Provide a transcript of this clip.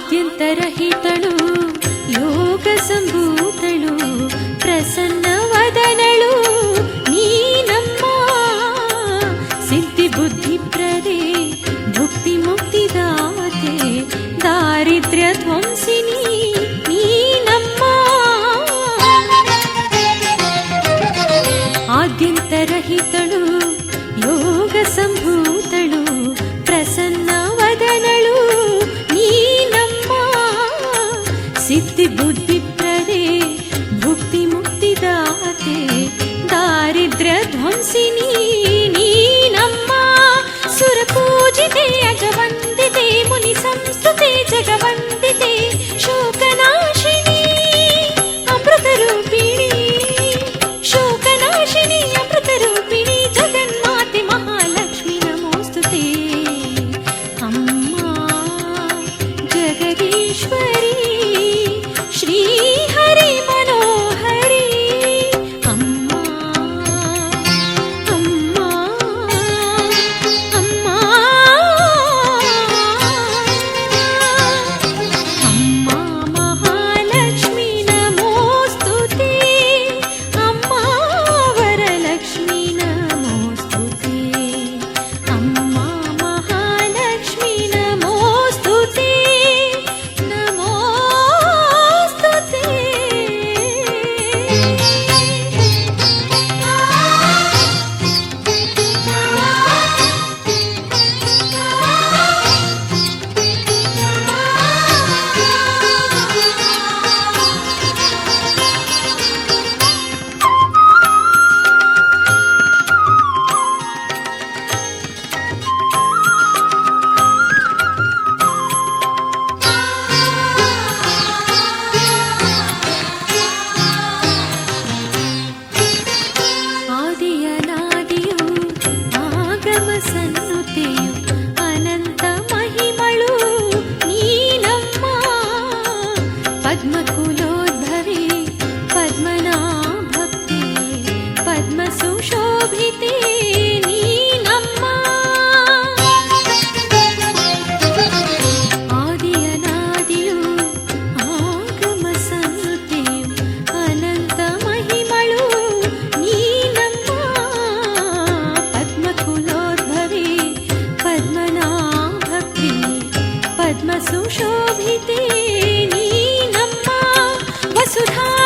ಆದ್ಯಂತರಹಿತಳು ಯೋಗ ಸಂಭೂತಳು ಪ್ರಸನ್ನ ವದನಳು ನೀನಮ್ಮ ಸಿದ್ಧಿ ಬುದ್ಧಿ ಪ್ರದೆ ಭುಕ್ತಿ ಮುಕ್ತಿದಾತೆ ದಾರಿದ್ರ್ಯ ಧ್ವಂಸಿನಿ ನೀನಮ್ಮ ಆದ್ಯಂತರಹಿತಳು ಯೋಗ ಸಂಭೂತಳು ಪ್ರಸನ್ನ ವದನಳು ನೀನಮ್ಮ ಸಿದ್ಧಿ ಬುದ್ಧಿ ಪ್ರದೆ ಭುಕ್ತಿ ಮುಕ್ತಿದಾತೆ ದಾರಿದ್ರ್ಯ ಧ್ವಂಸಿನಿ ನೀನಮ್ಮ ಸುರಪೂಜಿತೆ ಅಜವಂದಿತೆ ಮುನಿ ಸಂಸ್ತುತೆ ಜಗವಂದಿತೆ ಶೋಕನಾಶಿನಿ ಅಮೃತರೂಪಿಣಿ ಶೋಕನಾಶಿನಿ ಅಮೃತರೂಪಿಣಿ ಜಗನ್ಮಾತೆ ಮಹಾಲಕ್ಷ್ಮಿ ನಮೋಸ್ತುತೆ ಅಮ್ಮ ಜಗದೀಶ್ವರಿ ಶ್ರೀ ಹರಿ ಮನೋಹರಿ ಅಮ್ಮ ಅಮ್ಮ ಅಮ್ಮ ಅಮ್ಮ ಮಹಾಲಕ್ಷ್ಮಿ ನಮೋಸ್ತುತೆ ಅಮ್ಮ ವರಲಕ್ಷ್ಮಿ ನಮೋಸ್ತುತೆ ಅಮ್ಮ ಮಹಾಲಕ್ಷ್ಮಿ ನಮೋಸ್ತುತೆ ನಮೋಸ್ತುತೆ ಆದಿಯನಾದಿಯು ಆಗಮ ಸನ್ನುತಿಯು ಅನಂತ ಮಹಿಮಳು ನೀನಮ್ಮ ಪದ್ಮಕುಲೋದ್ಭವೆ ಪದ್ಮನಾಭಕ್ತಿ ಪದ್ಮ ಸುಶೋಭಿತೆ ನೀನಮ್ಮ ಆದಿಯನಾದಿಯು ಆಗಮ ಸನ್ನುತಿಯು ಅನಂತ ಮಹಿಮಳು ನೀನಮ್ಮ ಪದ್ಮಕುಲೋದ್ಭವೆ ಪದ್ಮನಾಭಕ್ತಿ ಪದ್ಮ ಸುಶೋಭಿತೆ ನೀನಮ್ಮ ಸುಧಾ